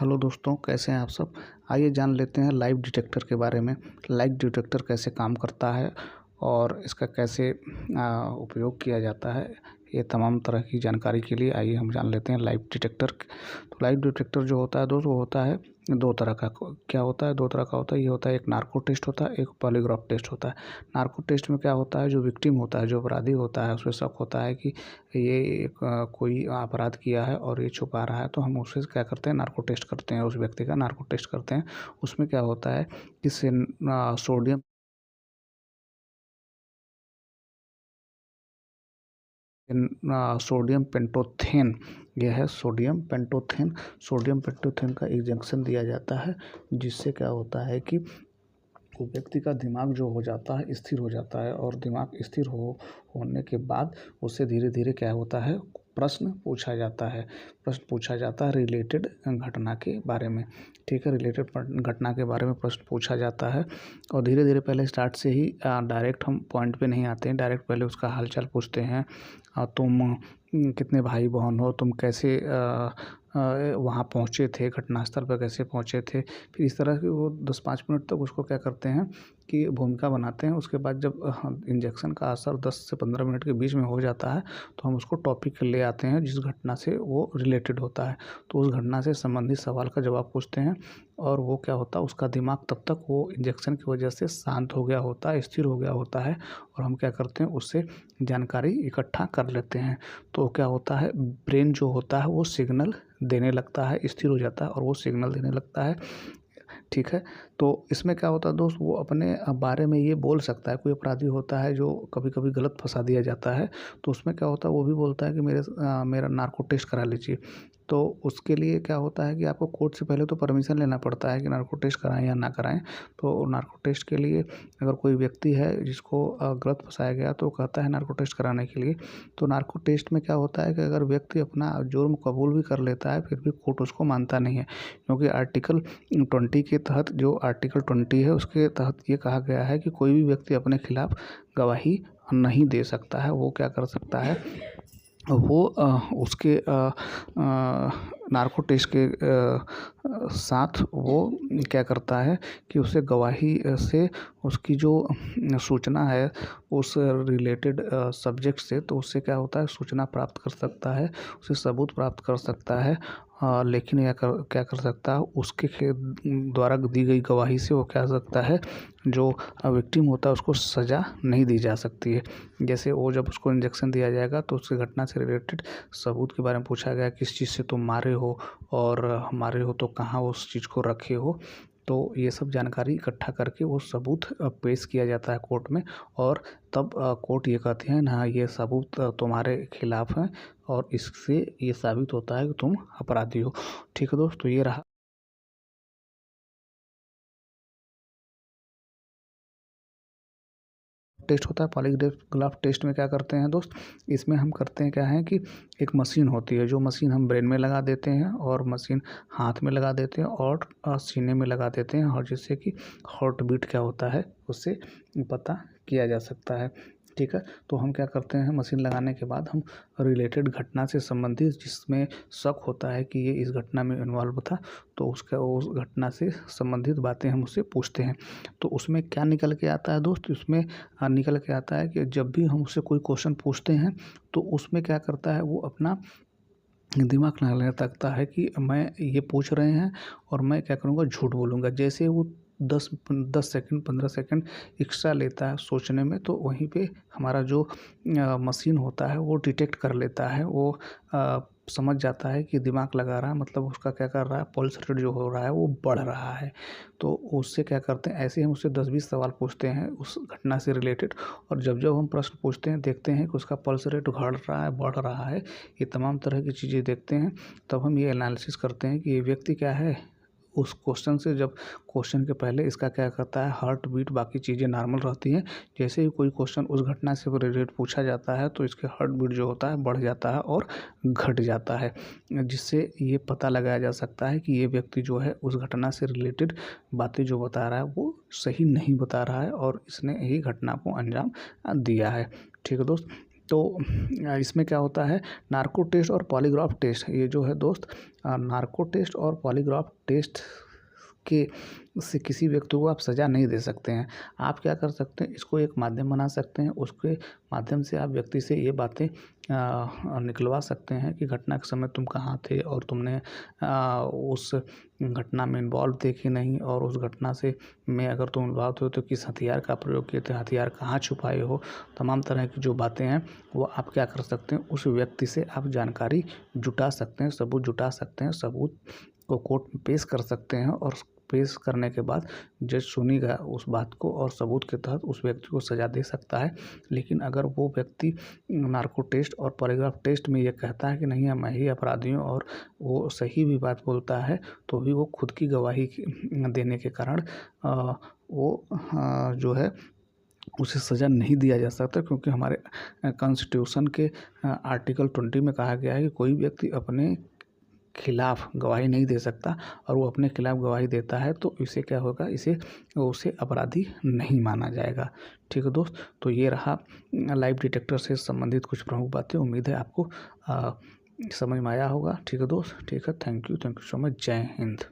Hello दोस्तों, कैसे हैं आप सब। आइए जान लेते हैं लाइव डिटेक्टर के बारे में। लाइव डिटेक्टर कैसे काम करता है और इसका कैसे उपयोग किया जाता है। ये तमाम तरह की जानकारी के लिए आइए हम जान लेते हैं लाइव डिटेक्टर। तो लाइव डिटेक्टर जो होता है दोस्त, वो होता है दो तरह का। क्या होता है? दो तरह का होता है। ये होता है, एक नार्को टेस्ट होता है, एक पॉलीग्राफ टेस्ट होता है। नार्को टेस्ट में क्या होता है, जो विक्टिम होता है, जो अपराधी होता है, उसमें शक होता है कि ये कोई अपराध किया है और ये छुपा रहा है, तो हम उसे क्या करते हैं, नार्को टेस्ट करते हैं। उस व्यक्ति का नार्को टेस्ट करते हैं। उसमें क्या होता है कि सोडियम सोडियम पेंटोथेन, यह है सोडियम पेंटोथेन। सोडियम पेंटोथेन का इंजेक्शन दिया जाता है, जिससे क्या होता है कि वो व्यक्ति का दिमाग जो हो जाता है, स्थिर हो जाता है। और दिमाग स्थिर होने के बाद उससे धीरे धीरे क्या होता है, प्रश्न पूछा जाता है। प्रश्न पूछा जाता है रिलेटेड घटना के बारे में। ठीक है, रिलेटेड घटना के बारे में प्रश्न पूछा जाता है। और धीरे धीरे पहले स्टार्ट से ही डायरेक्ट हम पॉइंट पे नहीं आते हैं। डायरेक्ट पहले उसका हालचाल पूछते हैं। तुम कितने भाई बहन हो, तुम कैसे वहाँ पहुँचे थे, घटनास्थल पर कैसे पहुँचे थे। फिर इस तरह के वो 10-5 मिनट तक उसको क्या करते हैं कि भूमिका बनाते हैं। उसके बाद जब इंजेक्शन का असर 10 से 15 मिनट के बीच में हो जाता है, तो हम उसको टॉपिक ले आते हैं जिस घटना से वो रिलेटेड होता है। तो उस घटना से संबंधित सवाल का जवाब पूछते हैं। और वो क्या होता है, उसका दिमाग तब तक वो इंजेक्शन की वजह से शांत हो गया होता है, स्थिर हो गया होता है। और हम क्या करते हैं, उससे जानकारी इकट्ठा कर लेते हैं। तो क्या होता है, ब्रेन जो होता है वो सिग्नल देने लगता है, स्थिर हो जाता है और वो सिग्नल देने लगता है। ठीक है, तो इसमें क्या होता है दोस्त, वो अपने बारे में ये बोल सकता है। कोई अपराधी होता है जो कभी कभी गलत फंसा दिया जाता है, तो उसमें क्या होता है, वो भी बोलता है कि मेरा नार्को टेस्ट करा लीजिए। तो उसके लिए क्या होता है कि आपको कोर्ट से पहले तो परमिशन लेना पड़ता है कि नार्को टेस्ट कराएं या ना कराएं। तो नार्को टेस्ट के लिए अगर कोई व्यक्ति है जिसको गलत फंसाया गया, तो कहता है नार्को टेस्ट कराने के लिए। तो नार्को टेस्ट में क्या होता है कि अगर व्यक्ति अपना जुर्म कबूल भी कर लेता है, फिर भी कोर्ट उसको मानता नहीं है। क्योंकि आर्टिकल 20 के तहत, जो आर्टिकल 20 है, उसके तहत ये कहा गया है कि कोई भी व्यक्ति अपने खिलाफ गवाही नहीं दे सकता है। वो क्या कर सकता है, वो उसके नार्को टेस्ट के साथ वो क्या करता है कि उसे गवाही से उसकी जो सूचना है उस रिलेटेड सब्जेक्ट से, तो उससे क्या होता है, सूचना प्राप्त कर सकता है, उसे सबूत प्राप्त कर सकता है। लेकिन क्या कर सकता है, उसके द्वारा दी गई गवाही से वो क्या कर सकता है, जो विक्टिम होता है उसको सज़ा नहीं दी जा सकती है। जैसे वो जब उसको इंजेक्शन दिया जाएगा, तो उसकी घटना से रिलेटेड सबूत के बारे में पूछा गया, किस चीज़ से तुम मारे हो और मारे हो तो कहाँ उस चीज़ को रखे हो। तो ये सब जानकारी इकट्ठा करके वो सबूत पेश किया जाता है कोर्ट में। और तब कोर्ट ये कहती है ना, ये सबूत तुम्हारे खिलाफ हैं और इससे ये साबित होता है कि तुम अपराधी हो। ठीक है दोस्त, तो ये रहा टेस्ट होता है। पॉलीग्राफ टेस्ट में क्या करते हैं दोस्त, इसमें हम करते हैं क्या है कि एक मशीन होती है, जो मशीन हम ब्रेन में लगा देते हैं और मशीन हाथ में लगा देते हैं और सीने में लगा देते हैं। और जिससे कि हार्ट बीट क्या होता है, उससे पता किया जा सकता है। ठीक है, तो हम क्या करते हैं, मशीन लगाने के बाद हम रिलेटेड घटना से संबंधित, जिसमें शक होता है कि ये इस घटना में इन्वॉल्व था, तो उस घटना से संबंधित बातें हम उससे पूछते हैं। तो उसमें क्या निकल के आता है दोस्त, उसमें निकल के आता है कि जब भी हम उससे कोई क्वेश्चन पूछते हैं, तो उसमें क्या करता है, वो अपना दिमाग लगाने लगता है कि मैं ये पूछ रहे हैं और मैं क्या करूँगा, झूठ बोलूँगा। जैसे वो 10 सेकंड 15 सेकंड एक्स्ट्रा लेता है सोचने में, तो वहीं पे हमारा जो मशीन होता है वो डिटेक्ट कर लेता है। वो समझ जाता है कि दिमाग लगा रहा है, मतलब उसका क्या कर रहा है, पल्स रेट जो हो रहा है वो बढ़ रहा है। तो उससे क्या करते हैं, ऐसे ही हम उससे 10-20 सवाल पूछते हैं उस घटना से रिलेटेड। और जब जब हम प्रश्न पूछते हैं, देखते हैं कि उसका पल्स रेट घट रहा है, बढ़ रहा है, ये तमाम तरह की चीज़ें देखते हैं, तब हम ये एनालिसिस करते हैं कि ये व्यक्ति क्या है। उस क्वेश्चन से, जब क्वेश्चन के पहले इसका क्या करता है, हार्ट बीट बाकी चीज़ें नॉर्मल रहती हैं। जैसे ही कोई क्वेश्चन उस घटना से रिलेटेड पूछा जाता है, तो इसके हार्ट बीट जो होता है बढ़ जाता है और घट जाता है। जिससे ये पता लगाया जा सकता है कि ये व्यक्ति जो है उस घटना से रिलेटेड बातें जो बता रहा है वो सही नहीं बता रहा है और इसने यही घटना को अंजाम दिया है। ठीक है दोस्त, तो इसमें क्या होता है, नार्को टेस्ट और पॉलीग्राफ टेस्ट, ये जो है दोस्त, नार्को टेस्ट और पॉलीग्राफ टेस्ट के से किसी व्यक्ति को आप सज़ा नहीं दे सकते हैं। आप क्या कर सकते हैं, इसको एक माध्यम बना सकते हैं, उसके माध्यम से आप व्यक्ति से ये बातें निकलवा सकते हैं कि घटना के समय तुम कहाँ थे और तुमने उस घटना में इन्वॉल्व थे कि नहीं, और उस घटना से में अगर तुम इन्वॉल्व थे तो किस हथियार का प्रयोग किए थे, हथियार कहाँ छुपाए हो। तमाम तरह की जो बातें हैं वो आप क्या कर सकते हैं, उस व्यक्ति से आप जानकारी जुटा सकते हैं, सबूत जुटा सकते हैं, सबूत को कोर्ट में पेश कर सकते हैं, और पेश करने के बाद जज सुनेगा उस बात को और सबूत के तहत उस व्यक्ति को सज़ा दे सकता है। लेकिन अगर वो व्यक्ति नार्को टेस्ट और पॉलीग्राफ टेस्ट में ये कहता है कि नहीं मैं ही अपराधी हूँ, और वो सही भी बात बोलता है, तो भी वो खुद की गवाही देने के कारण वो जो है उसे सज़ा नहीं दिया जा सकता, क्योंकि हमारे कॉन्स्टिट्यूशन के आर्टिकल 20 में कहा गया है कि कोई व्यक्ति अपने खिलाफ गवाही नहीं दे सकता, और वो अपने खिलाफ गवाही देता है तो इसे क्या होगा, उसे अपराधी नहीं माना जाएगा। ठीक है दोस्त, तो ये रहा लाइव डिटेक्टर से संबंधित कुछ प्रमुख बातें। उम्मीद है आपको समझ में आया होगा। ठीक है दोस्त, ठीक है, थैंक यू सो मच, जय हिंद।